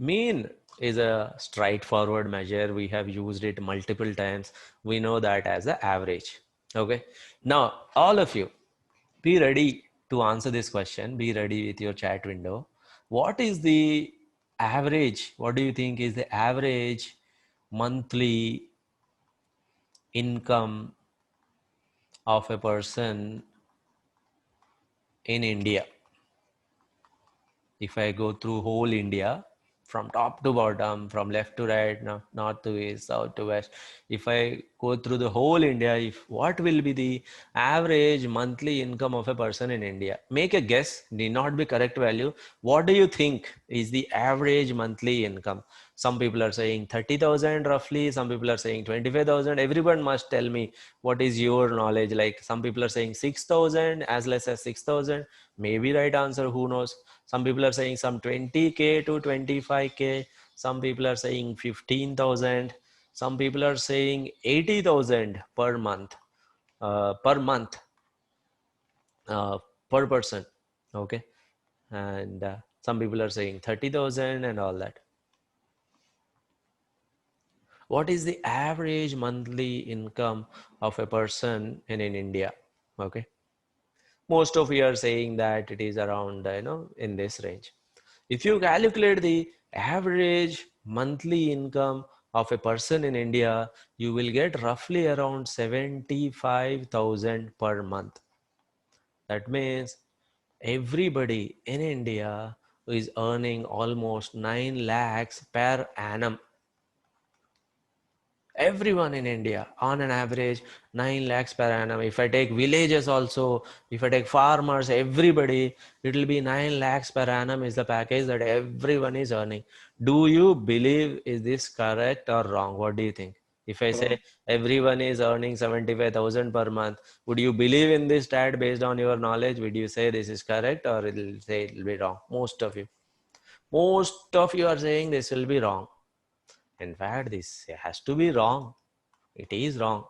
Mean is a straightforward measure. We have used it multiple times. We know that as the average. Okay. Now, all of you, be ready to answer this question. Be ready with your chat window. What is the average? What do you think is the average monthly income of a person in India? If I go through whole India, from top to bottom, from left to right, north to east, south to west, if I go through the whole India, if what will be the average monthly income of a person in India? Make a guess, need not be correct value. What do you think is the average monthly income? Some people are saying 30,000 roughly, some people are saying 25,000. Everyone must tell me what is your knowledge. Like some people are saying 6,000, as less as 6,000. Maybe right answer, who knows? Some people are saying some 20K to 25K. Some people are saying 15,000. Some people are saying 80,000 per month, per month, uh, per person. Okay. And some people are saying 30,000 and all that. What is the average monthly income of a person in India? Okay. Most of you are saying that it is around, in this range. If you calculate the average monthly income of a person in India, you will get roughly around 75,000 per month. That means everybody in India is earning almost 9 lakhs per annum. Everyone in India on an average 9 lakhs per annum. If I take villages also, if I take farmers, everybody, it will be 9 lakhs per annum is the package that everyone is earning. Do you believe is this correct or wrong? What do you think? If I say everyone is earning 75,000 per month, would you believe in this stat based on your knowledge? Would you say this is correct or it will say it will be wrong? Most of you. Most of you are saying this will be wrong. In fact, this has to be wrong. It is wrong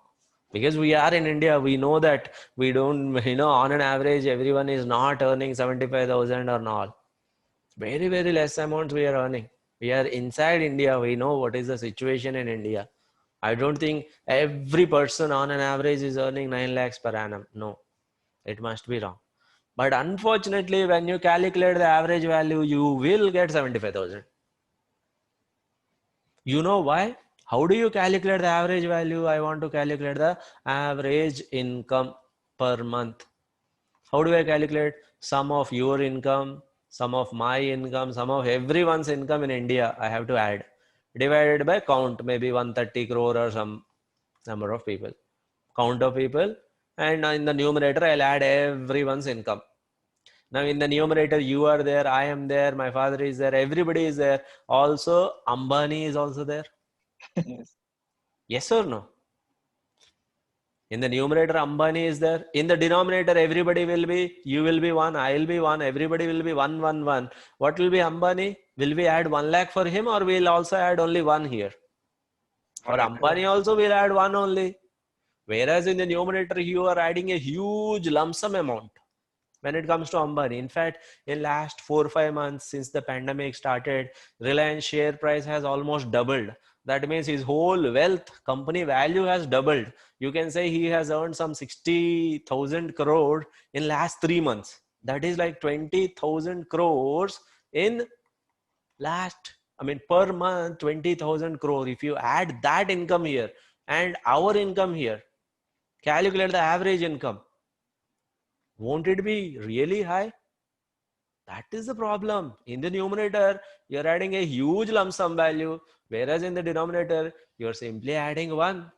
because we are in India. We know that we don't, on an average, everyone is not earning 75,000 or not. Very, very less amounts we are earning. We are inside India. We know what is the situation in India. I don't think every person on an average is earning 9 lakhs per annum. No, it must be wrong. But unfortunately, when you calculate the average value, you will get 75,000. You know why? How do you calculate the average value? I want to calculate the average income per month. How do I calculate? Sum of your income, sum of my income, sum of everyone's income in India. I have to add. Divided by count, maybe 130 crore or some number of people. Count of people. And in the numerator, I'll add everyone's income. Now in the numerator, you are there, I am there, my father is there, everybody is there. Also, Ambani is also there. Yes. Yes or no? In the numerator, Ambani is there. In the denominator, everybody will be, you will be one, I will be one, everybody will be one, one, one. What will be Ambani? Will we add 1 lakh for him or we'll also add only one here? For One lakh. Ambani also we'll add one only. Whereas in the numerator, you are adding a huge lump sum amount when it comes to Ambani. In fact, in last 4 or 5 months since the pandemic started, Reliance share price has almost doubled. That means his whole wealth, company value has doubled. You can say he has earned some 60,000 crore in last 3 months. That is like 20,000 crores in last, per month, 20,000 crore. If you add that income here and our income here, calculate the average income. Won't it be really high? That is the problem. In the numerator, you're adding a huge lump sum value, whereas in the denominator, you're simply adding one.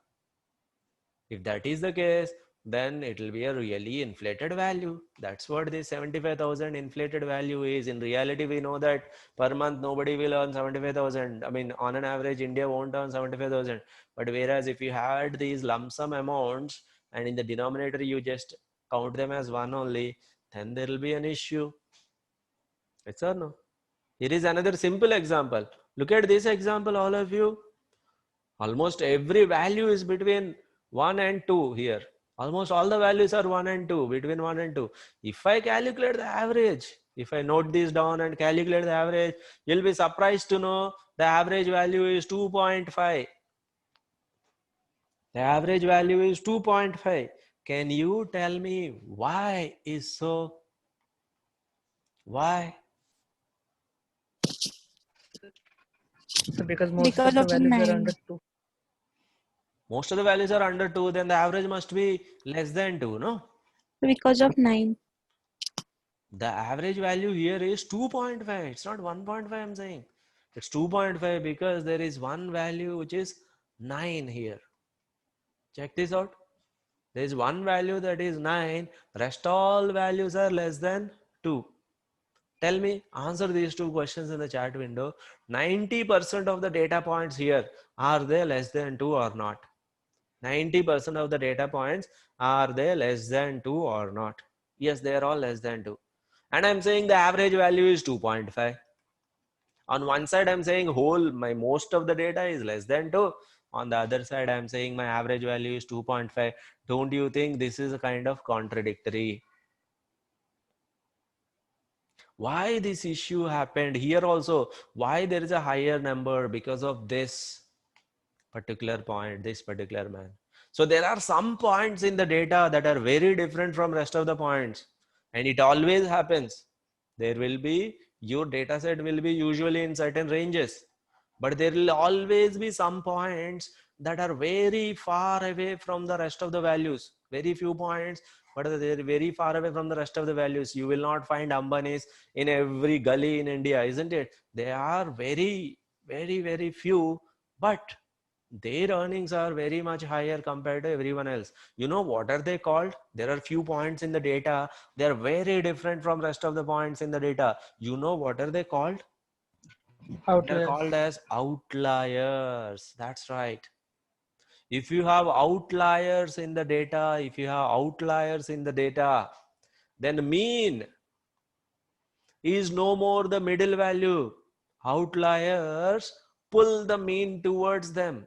If that is the case, then it will be a really inflated value. That's what this 75,000 inflated value is. In reality, we know that per month, nobody will earn 75,000. On an average, India won't earn 75,000. But whereas if you had these lump sum amounts and in the denominator, you just count them as one only, then there will be an issue. Yes or no? Here is another simple example. Look at this example, all of you. Almost every value is between 1 and 2 here. Almost all the values are 1 and 2, between 1 and 2. If I calculate the average, If I note this down and calculate the average, you'll be surprised to know the average value is 2.5. The average value is 2.5. Can you tell me why is so? Why? So because most Because of the of the values are 9. under 2. Most of the values are under 2, then the average must be less than 2, no? Because of 9. The average value here is 2.5. It's not 1.5, I'm saying. It's 2.5 because there is one value which is 9 here. Check this out. There is one value that is 9. Rest all values are less than 2. Tell me, answer these two questions in the chat window. 90% of the data points here, are they less than 2 or not? 90% of the data points, are they less than 2 or not? Yes, they are all less than 2. And I'm saying the average value is 2.5. On one side, I'm saying most of the data is less than 2. On the other side, I'm saying my average value is 2.5. Don't you think this is a kind of contradictory? Why this issue happened here also? Why there is a higher number? Because of this particular point, this particular man. So there are some points in the data that are very different from rest of the points, and it always happens. There will be, your data set will be usually in certain ranges, but there will always be some points that are very far away from the rest of the values. Very few points, but they're very far away from the rest of the values. You will not find Ambanis in every gully in India, isn't it? They are very, very, very few, but their earnings are very much higher compared to everyone else. You know what are they called? There are few points in the data. They are very different from rest of the points in the data. You know what are they called? They are Outliers. called as outliers. That's right. If you have outliers in the data, then mean is no more the middle value. Outliers pull the mean towards them.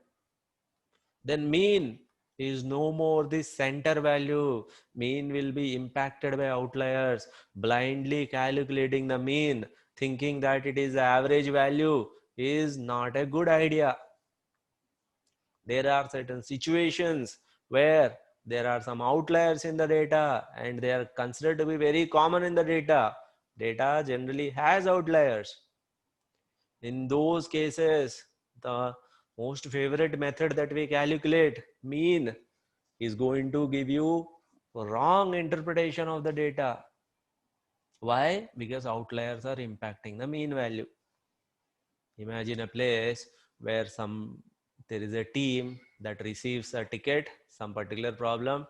Then mean is no more the center value. Mean will be impacted by outliers. Blindly calculating the mean, thinking that it is the average value, is not a good idea. There are certain situations where there are some outliers in the data and they are considered to be very common in the data. Data generally has outliers. In those cases, the most favorite method that we calculate, mean, is going to give you wrong interpretation of the data. Why? Because outliers are impacting the mean value. Imagine a place where there is a team that receives a ticket, some particular problem,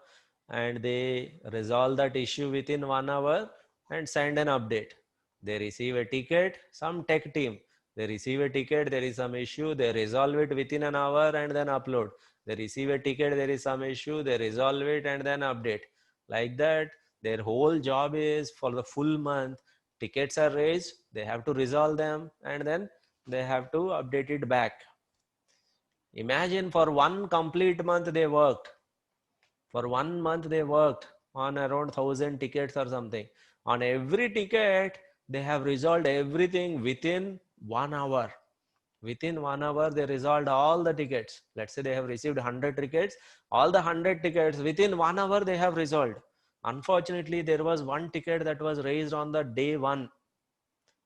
and they resolve that issue within 1 hour and send an update. They receive a ticket, some tech team, they receive a ticket, there is some issue, they resolve it within an hour and then upload. They receive a ticket, there is some issue, they resolve it and then update. Like that, their whole job is for the full month, tickets are raised, they have to resolve them and then they have to update it back. Imagine for one complete month they worked. For 1 month they worked on around 1,000 tickets or something. On every ticket, they have resolved everything within 1 hour. Within 1 hour, they resolved all the tickets. Let's say they have received 100 tickets. All the 100 tickets within 1 hour they have resolved. Unfortunately, there was one ticket that was raised on the day one,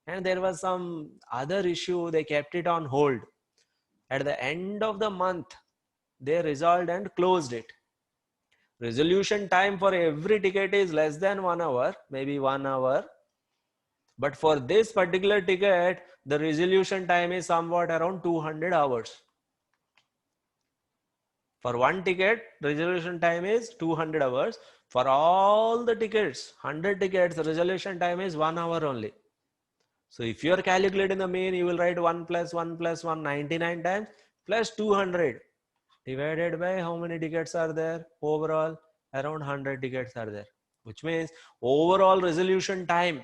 and there was some other issue. They kept it on hold. At the end of the month, they resolved and closed it. Resolution time for every ticket is less than 1 hour, maybe 1 hour. But for this particular ticket, the resolution time is somewhat around 200 hours. For one ticket, resolution time is 200 hours. For all the tickets, 100 tickets, the resolution time is 1 hour only. So if you are calculating the mean, you will write 1 plus 1 plus 1 99 times plus 200 divided by how many tickets are there? Overall, around 100 tickets are there, which means overall resolution time,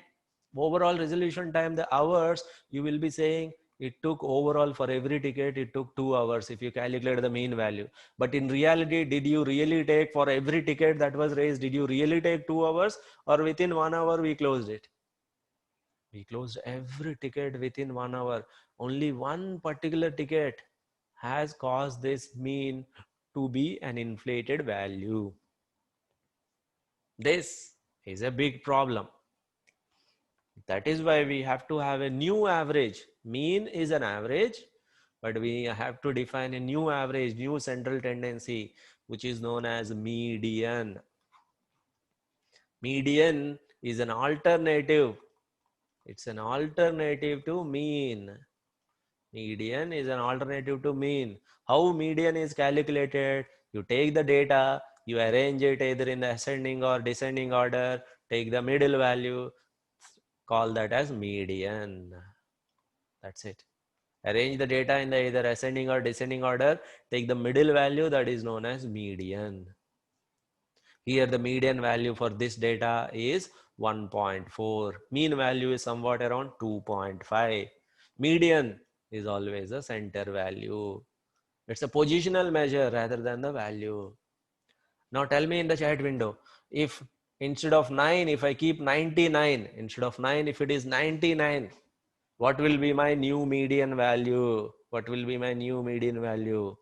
the hours, you will be saying it took overall for every ticket, it took 2 hours if you calculate the mean value. But in reality, did you really take for every ticket that was raised, did you really take 2 hours, or within 1 hour we closed it? We closed every ticket within 1 hour. Only one particular ticket has caused this mean to be an inflated value. This is a big problem. That is why we have to have a new average. Mean is an average, but we have to define a new average, new central tendency, which is known as median. Median is an alternative. It's an alternative to mean. Median is an alternative to mean. How median is calculated? You take the data, you arrange it either in the ascending or descending order, take the middle value, call that as median. That's it. Arrange the data in the either ascending or descending order, take the middle value, that is known as median. Here the median value for this data is 1.4. Mean value is somewhat around 2.5. Median is always a center value. It's a positional measure rather than the value. Now tell me in the chat window, if instead of 9, if I keep 99, instead of 9, if it is 99, what will be my new median value? What will be my new median value?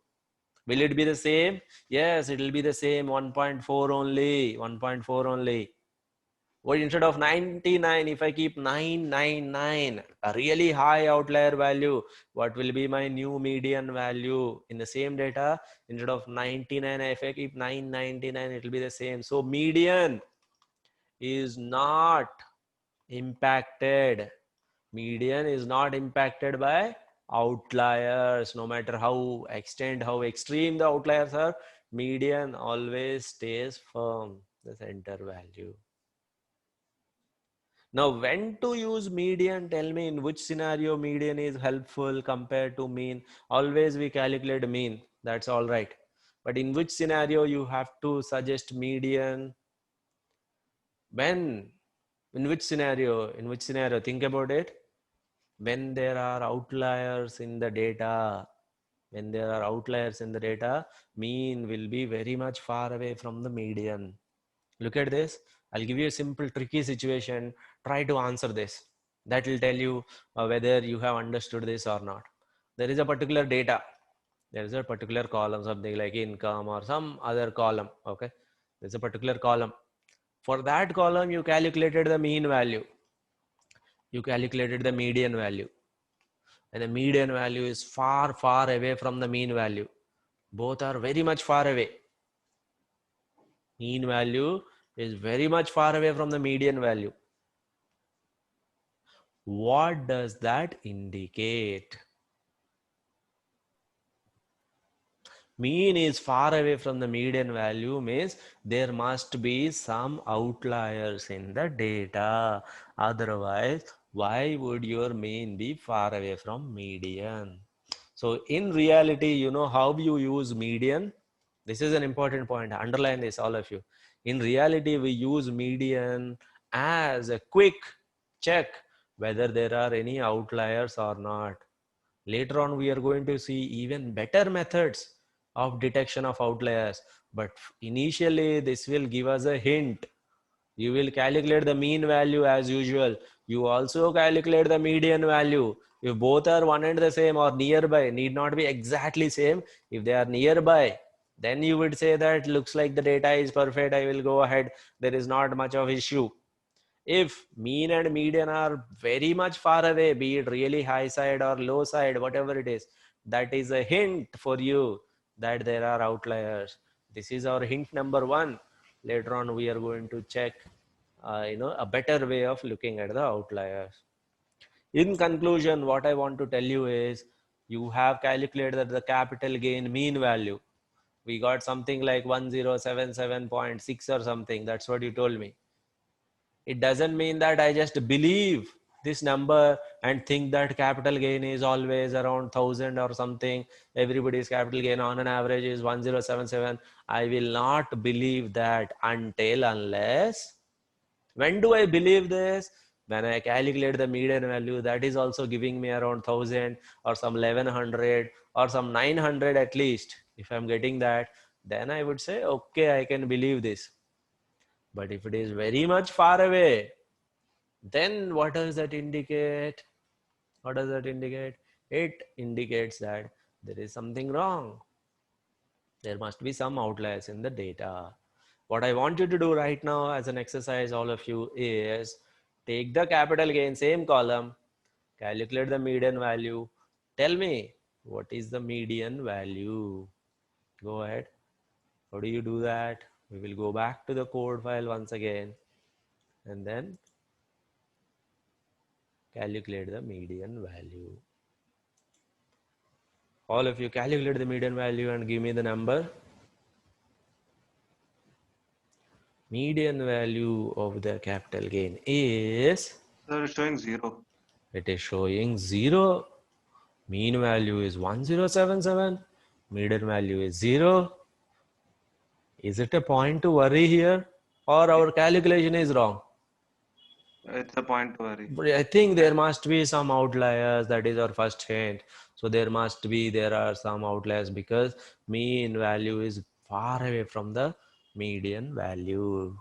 Will it be the same? Yes, it will be the same, 1.4 only, 1.4 only. What instead of 99, if I keep 999, a really high outlier value, what will be my new median value? In the same data, instead of 99, if I keep 999, it will be the same. So median is not impacted. Median is not impacted by outliers. No matter how extreme the outliers are, median always stays firm, the center value. Now, when to use median? Tell me in which scenario median is helpful compared to mean. Always we calculate mean, that's all right. But in which scenario you have to suggest median? When? In which scenario? In which scenario? Think about it. When there are outliers in the data, when there are outliers in the data, mean will be very much far away from the median. Look at this. I'll give you a simple tricky situation. Try to answer this. That will tell you whether you have understood this or not. There is a particular data. There is a particular column, something like income or some other column. Okay. There's a particular column. For that column, you calculated the mean value. You calculated the median value. And the median value is far, far away from the mean value. Both are very much far away. Mean value is very much far away from the median value. What does that indicate? Mean is far away from the median value means there must be some outliers in the data. Otherwise, why would your mean be far away from median? So in reality, you know how you use median? This is an important point. Underline this, all of you. In reality, we use median as a quick check whether there are any outliers or not. Later on, we are going to see even better methods of detection of outliers. But initially, this will give us a hint. You will calculate the mean value as usual. You also calculate the median value. If both are one and the same or nearby, need not be exactly same. If they are nearby, then you would say that looks like the data is perfect. I will go ahead. There is not much of issue. If mean and median are very much far away, be it really high side or low side, whatever it is, that is a hint for you that there are outliers. This is our hint number one. Later on, we are going to check, a better way of looking at the outliers. In conclusion, what I want to tell you is you have calculated the capital gain mean value. We got something like 1077.6 or something. That's what you told me. It doesn't mean that I just believe this number and think that capital gain is always around 1000 or something. Everybody's capital gain on an average is 1077. I will not believe that unless, when do I believe this? When I calculate the median value, that is also giving me around 1000 or some 1100 or some 900 at least. If I'm getting that, then I would say, okay, I can believe this. But if it is very much far away, Then what does that indicate? What does that indicate? It indicates that there is something wrong. There must be some outliers in the data. What I want you to do right now as an exercise, all of you, is take the capital gain, same column, calculate the median value. Tell me, what is the median value? Go ahead. How do you do that? We will go back to the code file once again and then calculate the median value. All of you calculate the median value and give me the number. Median value of the capital gain is, Sir, it's showing 0. it is showing 0. Mean value is 1077. Median value is 0. Is it a point to worry here, or our calculation is wrong? It's a point to worry. But I think there must be some outliers. That is our first hint. So there are some outliers because mean value is far away from the median value.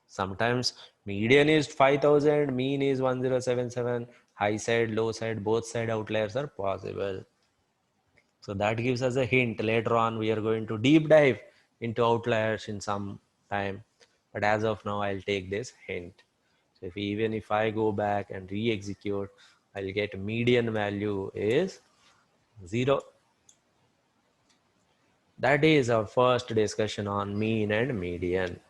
Sometimes median is 5000, mean is 1077, high side, low side, both side outliers are possible. So that gives us a hint. Later on, we are going to deep dive into outliers in some time. But as of now, I'll take this hint. So even if I go back and re-execute, I'll get median value is 0. That is our first discussion on mean and median.